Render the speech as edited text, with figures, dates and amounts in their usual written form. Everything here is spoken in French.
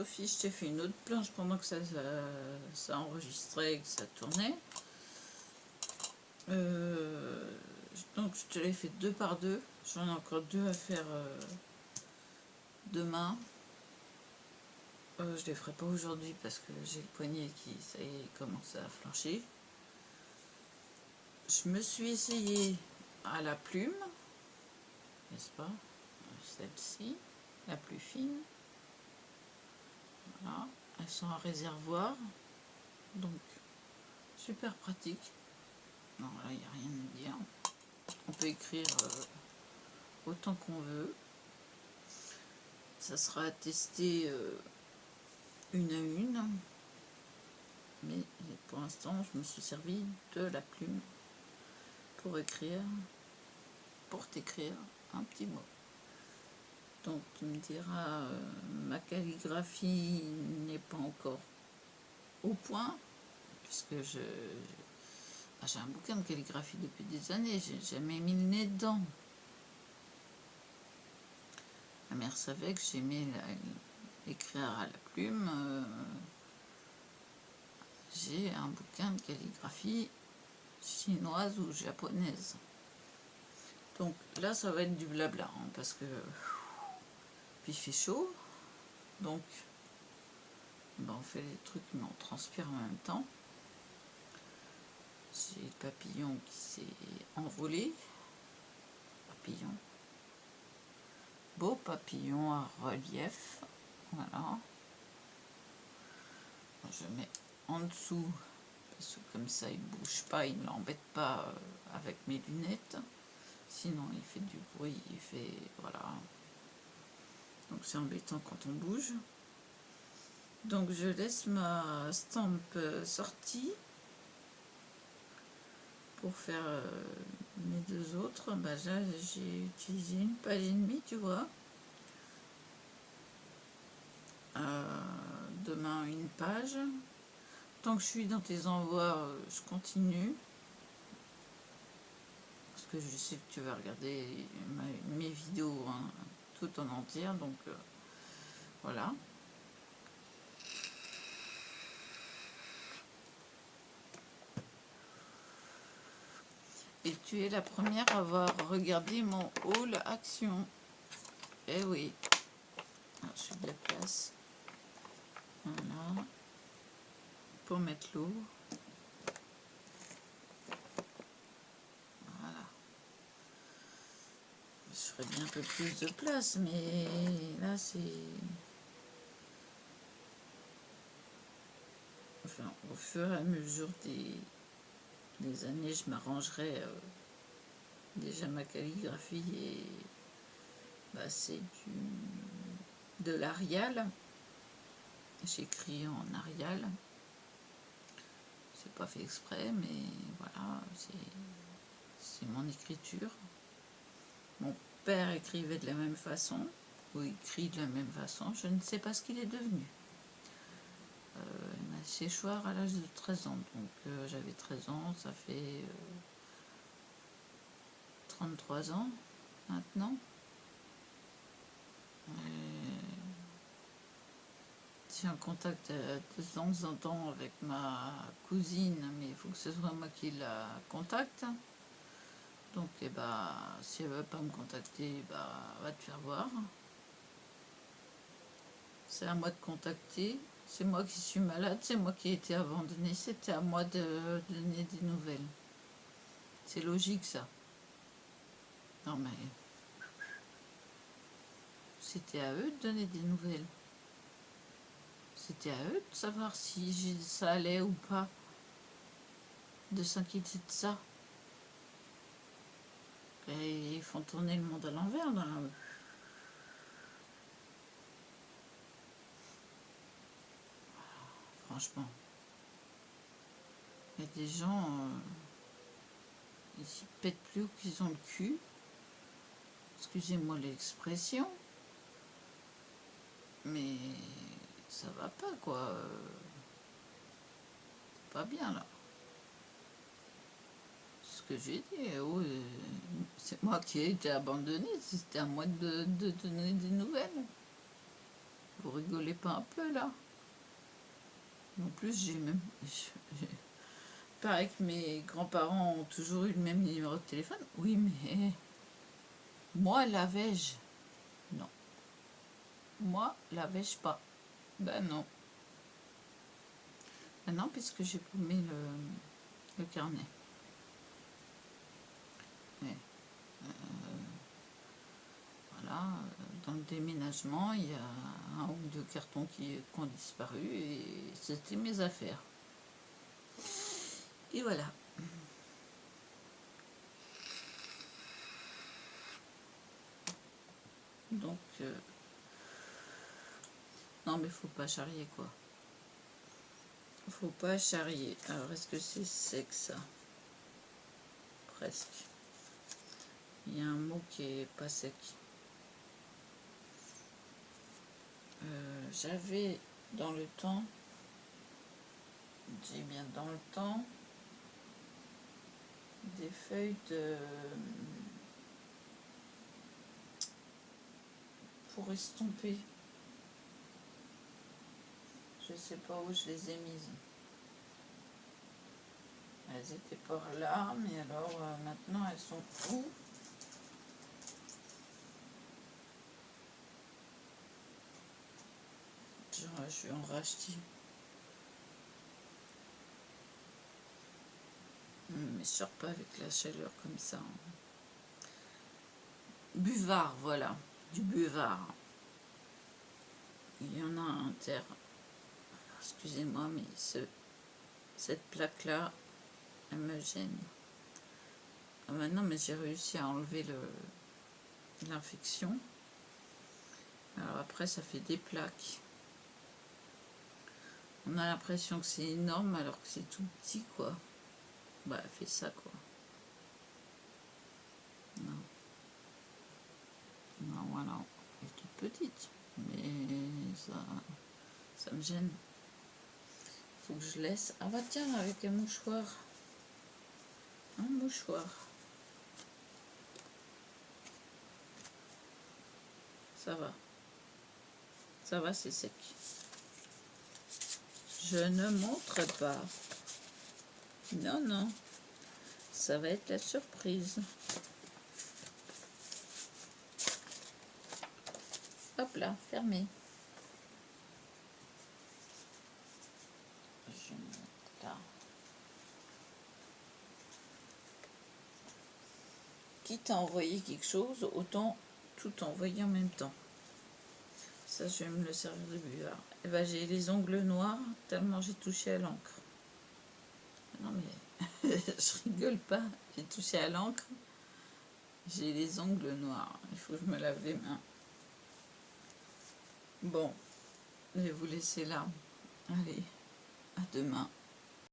Sophie, je t'ai fait une autre planche pendant que ça enregistrait et que ça tournait. Donc je te l'ai fait 2 par 2. J'en ai encore 2 à faire demain. Je les ferai pas aujourd'hui parce que j'ai le poignet qui, ça y est, commence à flancher. Je me suis essayée à la plume, n'est-ce pas? Celle-ci, la plus fine. Voilà, elles sont en réservoir, donc super pratique. Non, là il n'y a rien à dire. On peut écrire autant qu'on veut. Ça sera à tester une à une. Mais pour l'instant, je me suis servi de la plume pour écrire, pour t'écrire un petit mot. Donc tu me diras, ma calligraphie n'est pas encore au point, puisque j'ai un bouquin de calligraphie depuis des années, j'ai jamais mis le nez dedans. Ma mère savait que j'aimais écrire à la plume. J'ai un bouquin de calligraphie chinoise ou japonaise. Donc là, ça va être du blabla, hein, parce que puis il fait chaud, donc ben, on fait les trucs mais on transpire en même temps. J'ai le papillon qui s'est envolé. Papillon. Beau papillon à relief. Voilà. Je mets en dessous, parce que comme ça il bouge pas, il ne l'embête pas avec mes lunettes. Sinon il fait du bruit, il fait... voilà. Donc c'est embêtant quand on bouge. Donc je laisse ma stamp sortie pour faire mes deux autres. Bah, là j'ai utilisé 1 page et demie, tu vois. Demain 1 page. Tant que je suis dans tes envois, je continue. Parce que je sais que tu vas regarder mes vidéos hein, tout en entière. Donc voilà. Et tu es la première à avoir regardé mon haul action. Eh oui. Alors, je fais de la place. Voilà. Pour mettre l'eau. Voilà. Je ferais bien un peu plus de place, mais là c'est... Enfin, au fur et à mesure des années, je m'arrangerai déjà ma calligraphie et bah, c'est de l'Arial. J'écris en Arial. C'est pas fait exprès, mais voilà, c'est mon écriture. Mon père écrivait de la même façon, ou écrit de la même façon. Je ne sais pas ce qu'il est devenu. Il m'a séchoir à l'âge de 13 ans. Donc j'avais 13 ans, ça fait 33 ans maintenant. J'ai un contact de temps en temps avec ma cousine, mais il faut que ce soit moi qui la contacte. Donc eh ben, si elle ne veut pas me contacter, bah, va te faire voir. C'est à moi de contacter. C'est moi qui suis malade, c'est moi qui ai été abandonnée. C'était à moi de donner des nouvelles. C'est logique ça. Non mais... C'était à eux de donner des nouvelles. C'était à eux de savoir si ça allait ou pas. De s'inquiéter de ça. Et ils font tourner le monde à l'envers dans la... Franchement. Il y a des gens... ils s'y pètent plus qu'ils ont le cul. Excusez-moi l'expression. Mais ça va pas quoi. C'est pas bien là. Ce que j'ai dit, oh, c'est moi qui ai été abandonnée, c'était à moi de donner des nouvelles. Vous rigolez pas un peu là? En plus, j'ai même... Pareil que mes grands-parents ont toujours eu le même numéro de téléphone. Oui, mais... Moi, l'avais-je? Non. Moi, l'avais-je pas? Ben non. Ben non, puisque j'ai paumé le carnet. Mais, voilà, dans le déménagement, il y a un ou deux cartons qui ont disparu et c'était mes affaires. Et voilà. Donc, non mais faut pas charrier quoi. Faut pas charrier. Alors, est-ce que c'est sec ça? Presque. Il y a un mot qui est pas sec. J'avais dans le temps, j'ai bien dans le temps, des feuilles de... pour estomper. Je sais pas où je les ai mises. Elles étaient par là, mais alors maintenant elles sont où? Je suis en rachetis. Mais je sors pas avec la chaleur comme ça. Buvard, voilà. Du buvard. Il y en a un terre. Excusez-moi, mais cette plaque-là, elle me gêne. Ah maintenant, mais j'ai réussi à enlever l'infection. Alors après, ça fait des plaques. On a l'impression que c'est énorme alors que c'est tout petit, quoi. Bah, elle fait ça, quoi. Non. Non, voilà. Elle est toute petite. Mais ça me gêne. Faut que je laisse. Ah bah tiens, avec un mouchoir. Un mouchoir. Ça va. Ça va, c'est sec. Je ne montre pas. Non, non. Ça va être la surprise. Hop là, fermé. Je mets là. Quitte à envoyer quelque chose, autant tout envoyer en même temps. Ça, je vais me le servir de buvard. Et ben, j'ai les ongles noirs tellement j'ai touché à l'encre. Non mais, je rigole pas. J'ai touché à l'encre. J'ai les ongles noirs. Il faut que je me lave les mains. Bon, je vais vous laisser là. Allez, à demain.